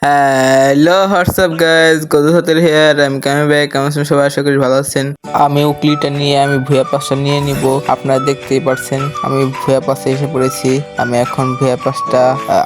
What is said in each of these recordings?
Hello WhatsApp guys গদুহাতের hair আমি কামি ভাই কেমন আছেন সবাই আশা করি ভালো আছেন। আমি উকলিটা নিয়ে আমি ভুয়া পাসটা নিয়ে নিব। আপনারা দেখতেই পারছেন আমি ভুয়া পাসে এসে পড়েছি। আমি এখন ভুয়া পাসটা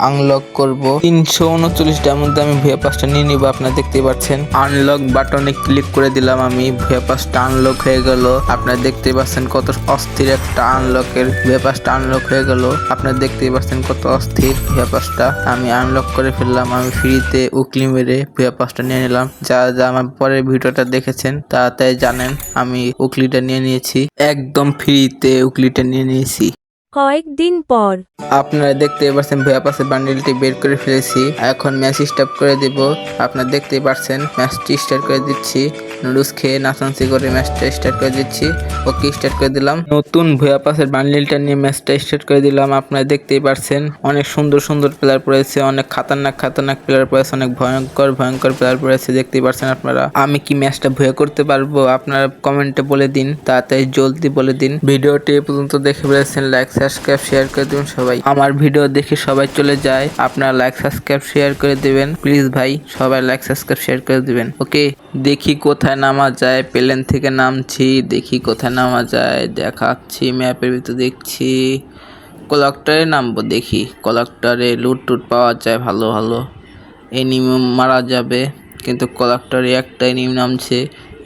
আনলক করব। 339টার মধ্যে আমি ভুয়া পাসটা নিয়ে নিব। আপনারা দেখতেই পাচ্ছেন আনলক বাটনে ক্লিক করে দিলাম, আমি ভুয়া পাসটা আনলক হয়ে গেল। আপনারা দেখতেই পাচ্ছেন কত অস্থির একটা আনলকের ভুয়া পাসটা আনলক হয়ে গেল। আপনারা দেখতেই পাচ্ছেন কত অস্থির ভুয়া পাসটা আমি আনলক করে ফেললাম। আমি ফ্রিতে উকলি মেরে ভুয়া পাসটা নিয়ে নিলাম। যা আমার পরের ভিডিওটা দেখেছেন তাই জানেন আমি উকলিটা নিয়ে নিয়েছি, একদম ফ্রিতে উকলিটা নিয়ে নিয়েছি। কয়েকদিন পর আপনারা দেখতে পাচ্ছেন ভুয়া পাসের বান্ডিলটি বের করে ফেলেছি। এখন ম্যাচ স্টার্ট করে দিব। আপনারা দেখতেই পাচ্ছেন ম্যাচটি স্টার্ট করে দিচ্ছি। নুডলস খেয়ে নাচান্সি করে ম্যাচটা স্টার্ট করে দিচ্ছি। ওকে স্টার্ট করে দিলাম। নতুন ভুয়া পাসের বান্ডিলটা নিয়ে ম্যাচটা স্টার্ট করে দিলাম। আপনারা দেখতেই পাচ্ছেন অনেক সুন্দর সুন্দর প্লেয়ার পড়েছে, অনেক খাতারনাক প্লেয়ার পড়েছে, অনেক ভয়ঙ্কর প্লেয়ার পড়েছে। দেখতেই পাচ্ছেন আপনারা। আমি কি ম্যাচটা ভুয়া করতে পারবো? আপনারা কমেন্টে বলে দিন, তাড়াতাড়ি জলদি বলে দিন। ভিডিওটি এ পর্যন্ত দেখে ফেলেছেন, লাইক সাবস্ক্রাইব শেয়ার করে দিন সবাই। আমার ভিডিও দেখে সবাই চলে যায়, আপনারা লাইক সাবস্ক্রাইব শেয়ার করে দিবেন প্লিজ ভাই, সবাই লাইক সাবস্ক্রাইব শেয়ার করে দিবেন। ওকে, দেখি কোথায় নামা যায়। প্লেন থেকে নামছি, দেখি কোথায় নামা যায় দেখাচ্ছি। ম্যাপের ভিতর দেখছি কলেক্টরে নামবো, দেখি কলেক্টরে লুট টুট পাওয়া যায় ভালো ভালো, এনিমি মারা যাবে। কিন্তু কলেক্টরে একটা এনিমি নামছে,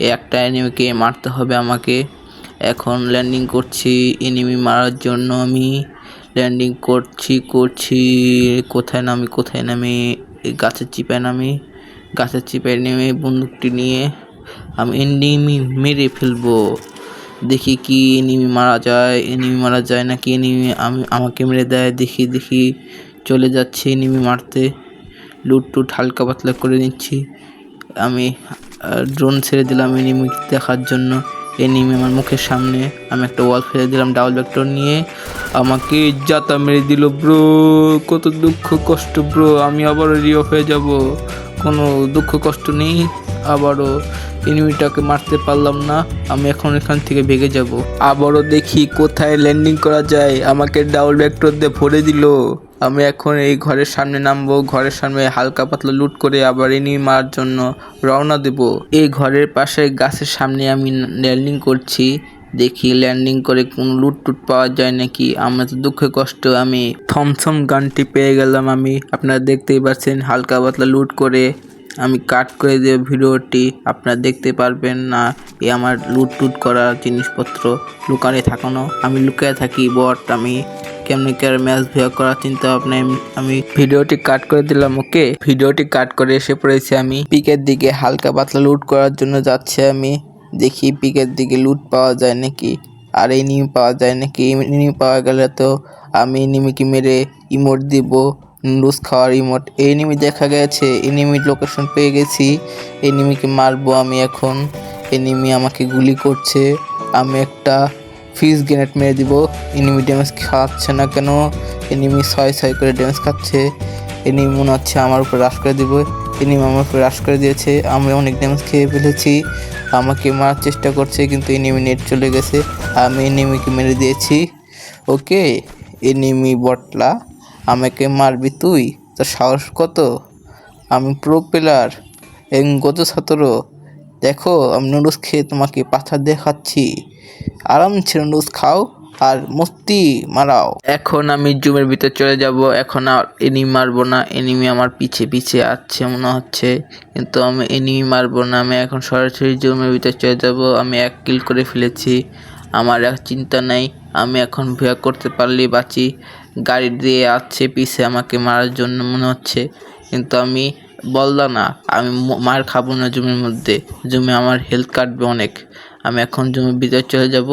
এই একটা এনিমিকে মারতে হবে আমাকে। এখন ল্যান্ডিং করছি এনিমি মারার জন্য। আমি ল্যান্ডিং করছি কোথায় নামি গাছের চিপায় নেমে বন্দুকটি নিয়ে আমি এনিমি মেরে ফেলবো। দেখি কি এনিমি মারা যায় নাকি এনিমি আমাকে মেরে দেয়। দেখি চলে যাচ্ছে এনিমি মারতে। লুট টুট হালকা পাতলা করে নিচ্ছি। আমি ড্রোন ছেড়ে দিলাম এনিমি দেখার জন্য। এনিমি আমার মুখের সামনে। আমি একটা ওয়াল ফেলে দিলাম ডাবল ভেক্টর নিয়ে, আমাকে জাতা মেরে দিল ব্রো। কত দুঃখ কষ্ট ব্রো, আমি আবারও রিও হয়ে যাব। কোনো দুঃখ কষ্ট নেই, আবারও এনিমিটাকে মারতে পারলাম না। আমি এখন এখান থেকে ভেগে যাব। আবারও দেখি কোথায় ল্যান্ডিং করা যায়, আমাকে ডাবল ভেক্টর দিয়ে ভরে দিল। আমি এখন এই ঘরের সামনে নামবো, ঘরের সামনে হালকা পাতলা লুট করে আবার এনিমি মারার জন্য রওনা দেব। এই ঘরের পাশে গাছের সামনে আমি ল্যান্ডিং করছি, দেখি ল্যান্ডিং করে কোনো লুট টুট পাওয়া যায় নাকি। আমার তো দুঃখে কষ্ট আমি থমথম গানটি পেয়ে গেলাম। আমি আপনারা দেখতেই পাচ্ছেন হালকা পাতলা লুট করে আমি কাট করে দেব ভিডিওটি, আপনারা দেখতে পারবেন না। এ আমার লুট টুট করা জিনিসপত্র লুকানে থাকানো, আমি লুকিয়ে থাকি বট। আমি কেমনি করে ম্যাচ ভিউ করার চিন্তা ভাবনা আমি ভিডিওটি কাট করে দিলাম। ওকে, ভিডিওটি কাট করে এসে পড়েছি আমি পিকের দিকে, হালকা পাতলা লুট করার জন্য যাচ্ছে আমি। দেখি পিকের দিকে লুট পাওয়া যায় নাকি, আর এনিমি পাওয়া যায় নাকি। এনিমি পাওয়া গেলে তো আমি এনিমিকে মেরে ইমোট দিব, নুডলস খাওয়ার ইমোট। এনিমি দেখা গেছে, এনিমির লোকেশন পেয়ে গেছি, এনিমিকে মারবো আমি এখন। এনিমি আমাকে গুলি করছে, আমি একটা ফিস গ্রেনেড মেরে দিব। এনিমি ড্যামেজ খাচ্ছে না কেন, এনিমি ছয় করে ড্যামেজ খাচ্ছে। এনিমি মনে হচ্ছে আমার উপর রাশ করে দিব। এনিমি আমার উপর রাশ করে দিয়েছে, আমি অনেক ড্যামেজ খেয়ে ফেলেছি। আমাকে মারার চেষ্টা করছে কিন্তু এনিমি নেট চলে গেছে, আমি এনিমিকে মেরে দিয়েছি। ওকে, এনিমি বটলা আমাকে মারবি তুই? তোর সাহস কত? আমি প্রো প্লেয়ার গত ছাত্র। দেখো আমি নুডলস খেয়ে তোমাকে পাথর দেখাচ্ছি, আরাম ছিল নুডলস খাও আর মস্তি মারাও। এখন আমি জুমের ভিতর চলে যাব। এখন আর এনিমি মারবো না, এনিমি আমার পিছে আসছে মনে হচ্ছে, কিন্তু আমি এনিমি মারবো না। আমি এখন সরাসরি জুমের ভিতর চলে যাব। আমি 1 কিল করে ফেলেছি, আমার আর চিন্তা নাই। আমি এখন ভিয়া করতে পারলেই বাঁচি। গাড়ি দিয়ে আসছে পিছে আমাকে মারার জন্য মনে হচ্ছে, কিন্তু আমি বললাম না আমি মার খাবো না জুমের মধ্যে। জুমে আমার হেলথ কাটবে অনেক। আমি এখন জুমের ভিতরে চলে যাব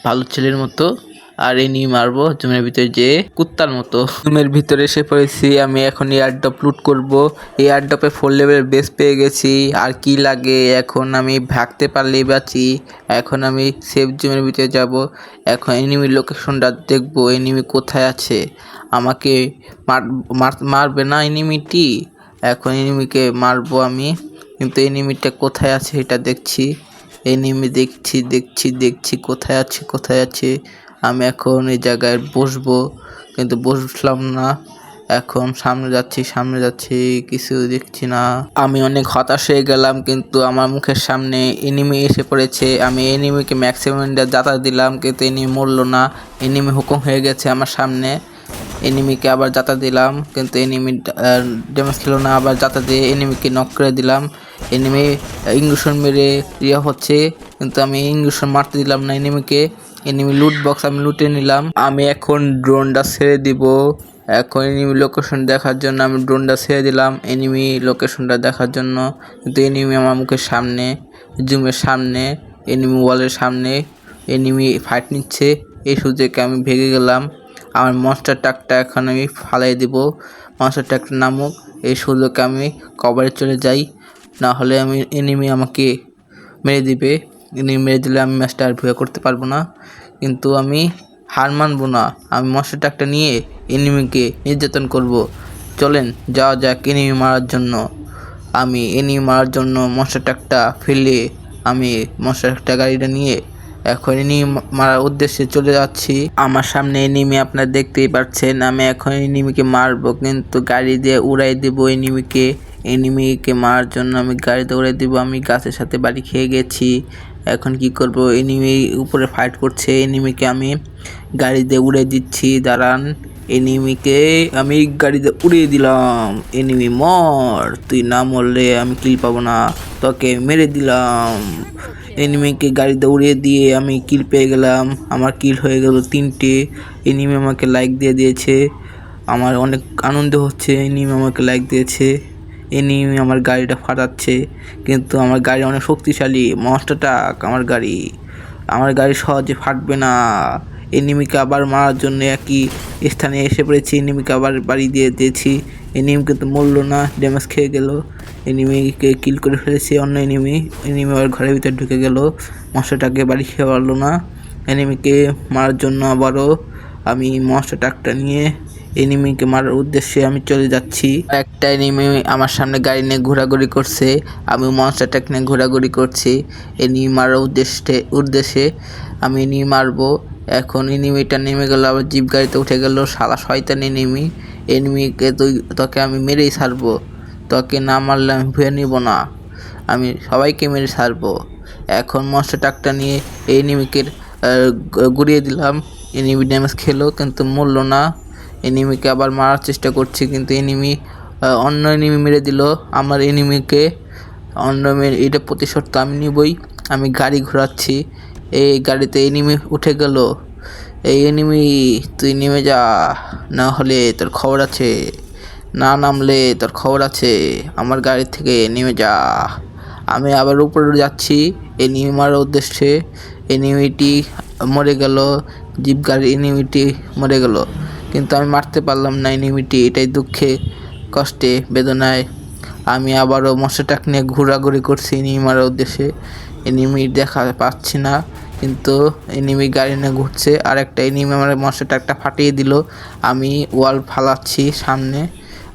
ভালো ছেলের মতো, আর এনিমি মারবো জুমের ভিতরে যেয়ে কুত্তার মতো। জুমের ভিতরে এসে পড়েছি আমি, এখন এয়ারড্রপ লুট করব। এয়ারড্রপে 4 লেভেল বেস পেয়ে গেছি, আর কি লাগে। এখন আমি ভাগতে পারলেই বাঁচি। এখন আমি সেফ জোনের ভিতরে যাব। এখন এনিমির লোকেশনটা দেখবো, এনিমি কোথায় আছে। আমাকে মারবে না এনিমিটি। এখন এনিমিকে মারবো আমি, কিন্তু এনিমিটা কোথায় আছে এটা দেখছি। এনিমি দেখছি কোথায় আছে। আমি এখন এই জায়গায় বসবো, কিন্তু বসলাম না। এখন সামনে যাচ্ছি, কিছু দেখছি না। আমি অনেক হতাশ হয়ে গেলাম, কিন্তু আমার মুখের সামনে এনিমি এসে পড়েছে। আমি এনিমিকে ম্যাক্সিমাম যাতা দিলাম, কিন্তু এনিমি মরল না। এনিমি হুকুম হয়ে গেছে আমার সামনে। এনিমিকে আবার যাতা দিলাম, কিন্তু এনিমি ড্যামেজ খেলো না। আবার যাতা দিয়ে এনিমিকে নক করে দিলাম। এনিমি ইঞ্জেকশন মেরে হচ্ছে, কিন্তু আমি ইঞ্জেকশন মারতে দিলাম না এনিমিকে। এনিমি লুট বক্স আমি লুটে নিলাম। আমি এখন ড্রোনটা ছেড়ে দিব। এখন এনিমি লোকেশন দেখার জন্য আমি ড্রোনটা ছেড়ে দিলাম এনিমি লোকেশনটা দেখার জন্য, কিন্তু এনিমি আমার মুখের সামনে, জুমের সামনে, এনিমি ওয়ালের সামনে এনিমি ফাইট নিচ্ছে। এই সুযোগে আমি ভেগে গেলাম। আমার মনস্টার ট্রাকটা এখন আমি ফালাই দিব। মনস্টার ট্রাকটা নামুক, এই সুযোগে আমি কভারে চলে যাই, না হলে এনিমি আমাকে মেরে দিবে। এনিমি মেরে দিলে আমি ম্যাচটা আর ভুয়া করতে পারবো না। কিন্তু আমি হার মানবো না। আমি মনস্টার ট্রাকটা নিয়ে এনিমিকে নির্যাতন করব। চলেন যাওয়া যাক এনিমি মারার জন্য। আমি এনিমি মারার জন্য মনস্টার ট্রাকটা ফেলে আমি মনস্টার ট্রাকটা গাড়িটা নিয়ে এখন এনিমি মারার উদ্দেশ্যে চলে যাচ্ছি। আমার সামনে এনিমি আপনারা দেখতেই পাচ্ছেন। আমি এখন এনিমিকে মারবো, কিন্তু গাড়ি দিয়ে উড়াই দেবো এনিমিকে। এনিমিকে মারার জন্য আমি গাড়িতে উড়াই দিব। আমি গাছের সাথে বাড়ি খেয়ে গেছি। এখন কি করব? এনিমি উপরে ফাইট করছে, এনিমিকে আমি গাড়িতে উড়ে দিচ্ছি। দাঁড়ান, এনিমিকে আমি গাড়িতে উড়িয়ে দিলাম। এনিমি মর, তুই না মরলে আমি কিল পাবো না, তোকে মেরে দিলাম। এনিমিকে গাড়িতে উড়িয়ে দিয়ে আমি কিল পেয়ে গেলাম। আমার কিল হয়ে গেল 3টে। এনিমি আমাকে লাইক দিয়ে দিয়েছে। আমার অনেক আনন্দ হচ্ছে, এনিমি আমাকে লাইক দিয়েছে। এনিমি আমার গাড়িটা ফাটাচ্ছে, কিন্তু আমার গাড়ি অনেক শক্তিশালী। মনস্টার ট্রাক আমার গাড়ি সহজে ফাটবে না। এনিমিকে আবার মারার জন্য একই স্থানে এসে পড়েছি। এনিমিকে আবার বাড়ি দিয়ে দিয়েছি। এনিমি কিন্তু মরল না, ড্যামেজ খেয়ে গেল। এনিমিকে কিল করে ফেলেছি অন্য এনিমি আবার ঘরের ভিতরে ঢুকে গেল। মনস্টারটাকে বাড়ি খেয়ে পারলো না। এনিমিকে মারার জন্য আবারও আমি মনস্টার ট্রাকটা নিয়ে এনিমিকে মারার উদ্দেশ্যে আমি চলে যাচ্ছি। একটা এনিমি আমার সামনে গাড়ি নিয়ে ঘোরাঘুরি করছে, আমি মনস্টার ট্রাক নিয়ে ঘোরাঘুরি করছি এনিমি মারার উদ্দেশ্যে আমি এনিমি মারবো। এখন এনিমিটা নেমে গেল, আবার জিপ গাড়িতে উঠে গেল। শালা শয়তান এনিমিকে তোকে আমি মেরেই ছাড়বো। তোকে না মারলে আমি ভুয়ে নিব না, আমি সবাইকে মেরে ছাড়বো। এখন মনস্টার ট্রাকটা নিয়ে এনিমিকে গুড়িয়ে দিলাম। এনিমি ড্যামেজ খেলো, কিন্তু মরল না। এনিমিকে আবার মারার চেষ্টা করছি, কিন্তু অন্য এনিমি মেরে দিল আমার এনিমিকে। এটা প্রতিশোধ তো আমি নিবই। আমি গাড়ি ঘোরাচ্ছি, এই গাড়িতে এনিমি উঠে গেল। এই এনিমি তুই নেমে যা, না হলে তোর খবর আছে। না নামলে তোর খবর আছে। আমার গাড়ি থেকে নেমে যা। আমি আবার উপরে যাচ্ছি এনিমি মারার উদ্দেশ্যে। এনিমিটি মরে গেল, জিপ গাড়ি এনিমিটি মরে গেল, কিন্তু আমি মারতে পারলাম না এনিমিটি। এটাই দুঃখে, কষ্টে, বেদনায় আমি আবারও মনস্টার ট্রাক নিয়ে ঘোরাঘুরি করছি এনিমি মারার উদ্দেশ্যে। এনিমি দেখা পাচ্ছি না, কিন্তু এনিমি গাড়ি নিয়ে ঘুরছে। আর একটা এনিমি আমার মনস্টার ট্রাকটা ফাটিয়ে দিল। আমি ওয়াল ফালাচ্ছি সামনে।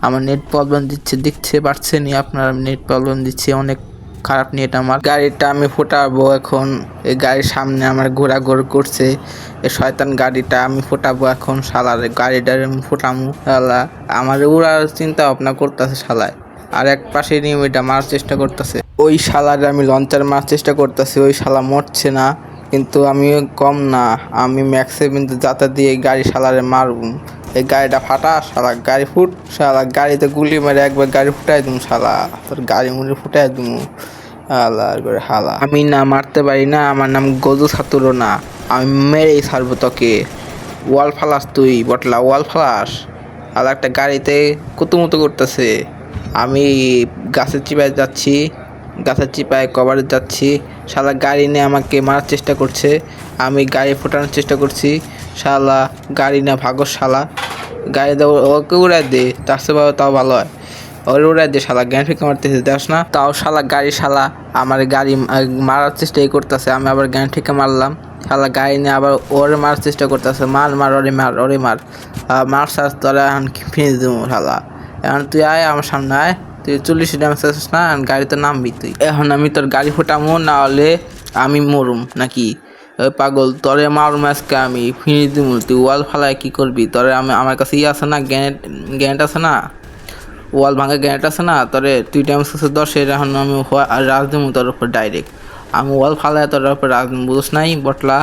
আমার নেট প্রবলেম দিচ্ছে, দেখতে পাচ্ছেন আপনার নেট প্রবলেম দিচ্ছে, অনেক খারাপ নেট। আমার গাড়িটা আমি ফোটাবো এখন। এই গাড়ির সামনে আমার ঘোরাঘুরি করছে এই শয়তান গাড়িটা, আমি ফোটাবো এখন। শালার গাড়িটার আমি ফোটামু। শালা আমার উড়ার চিন্তা ভাবনা করতেছে শালায়। আর এক পাশে এনিমিটা মারার চেষ্টা করতেছে। ওই শালারে আমি লঞ্চার মারার চেষ্টা করতেছি, ওই শালা মরছে না, কিন্তু আমি কম না। আমি ম্যাক্সে কিন্তু যাতা দিয়ে গাড়ি শালারে মারবো। এই গাড়িটা ফাটা, শালা গাড়ি ফুট, শালা গাড়িতে গুলি মেরে একবার গাড়ি ফুটাই দুম। শালা তোর গাড়ি মুড়ি ফুটাই দুম। হালা আমি না মারতে পারি না, আমার নাম গজু ছাতুরো না, আমি মেরেই ছাড়বো তোকে। ওয়াল ফালাস তুই বটলা, ওয়াল ফালাস। আর একটা গাড়িতে কুতুমুতু করতেছে। আমি গাছের চিপায় যাচ্ছি, গাছের চিপায় কভারে যাচ্ছি। শালা গাড়ি নিয়ে আমাকে মারার চেষ্টা করছে, আমি গাড়ি ফোটানোর চেষ্টা করছি। শালা গাড়ি না ভাগর, শালা গাড়ি দে, ওকে উড়াই দে, তার চেয়ে তাও ভালো হয়। ওর উড়াই দে, শালা গ্যান ফিকে মারতেছে দেখ না। তাও শালা শালা আমার গাড়ি মারার চেষ্টাই করতেছে। আমি আবার গ্যান ফিকে মারলাম। শালা গাড়ি নিয়ে আবার ওরে মারার চেষ্টা করতেছে। মার ওরে মার সার তোরা এখন ফিনিশ দেবো। শালা এখন তুই আয় আমার সামনে আয়, তুই 40 ড্যামেজ আছিস না, গাড়িতে নামবি তুই। এখন আমি তোর গাড়ি ফোটামো, না হলে আমি মরুম নাকি। ওই পাগল তোরে মার ম্যাচকে আমি ফিনিশ দিমু, তুই ওয়াল ফালায় কি করবি? তোরে আমি আমার কাছে আছে না, গ্যানেট আছে না, ওয়াল ভাঙা গ্যানেট আছে না, তোরে তুই টাইম আছে 10 এখন আমি রাজ দিমু তোর উপর ডাইরেক্ট। আমি ওয়াল ফালায় তোর উপর রাজ দিমু, বুঝছ নাই বটলা?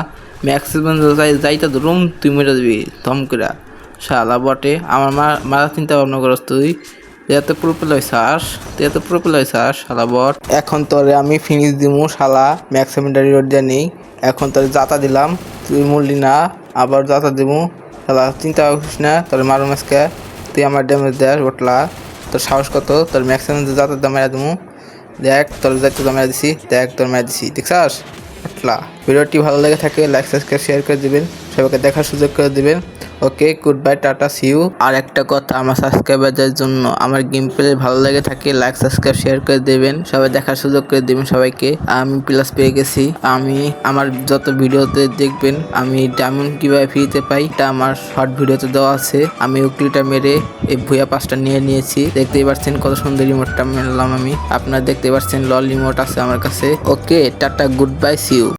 ম্যাক্সিমাম যাইতে রুম তুই মেরে দিবি থম করে। শালা বটে আমার মারা চিন্তা ভাবনা করস তুই? এত প্রোপেল হইছাস, তুই এত প্রোপেল হইছাস শালা বট। এখন তোরে আমি ফিনিশ দিমু শালা, ম্যাক্সিমেন্টারি রোড দিয়ে নেই। এখন তোরে জাতা দিলাম, তুই মরলি না, আবার জাতা দিমু শালা, চিন্তা করিস না। তোর মারু মাসকে তুই আমার ড্যামেজ দেয় বটলা, তোর সাহস কত? তোর ম্যাক্সিমাম জাতা দাম মেরা দিমু, দেখ তোর যাইতে দাম মেরা দিছি, দেখ তোর মেরা দিছি, দেখছাস বটলা? ভিডিওটি ভালো লেগে থাকে লাইক সাবস্ক্রাইব শেয়ার করে দিবেন, সবাইকে দেখার সুযোগ করে দিবেন। ওকে, গুড বাই, টাটা, সি ইউ। আর একটা কথা, আমার সাবস্ক্রাইবারদের জন্য আমার গেম প্লে ভালো লেগে থাকে লাইক সাবস্ক্রাইব শেয়ার করে দেবেন, সবাই দেখার সুযোগ করে দেবেন সবাইকে। আমি প্লাস পেয়ে গেছি, আমি আমার যত ভিডিওতে দেখবেন আমি ডায়মন্ড কিভাবে ফ্রিতে পাই এটা আমার শর্ট ভিডিওতে দেওয়া আছে। আমি উকলিটা মেরে এই ভুয়া পাসটা নিয়েছি, দেখতেই পাচ্ছেন কত সুন্দর রিমোটটা মেরলাম আমি। আপনারা দেখতে পাচ্ছেন লল রিমোট আছে আমার কাছে। ওকে, টাটা, গুড বাই, সি ইউ।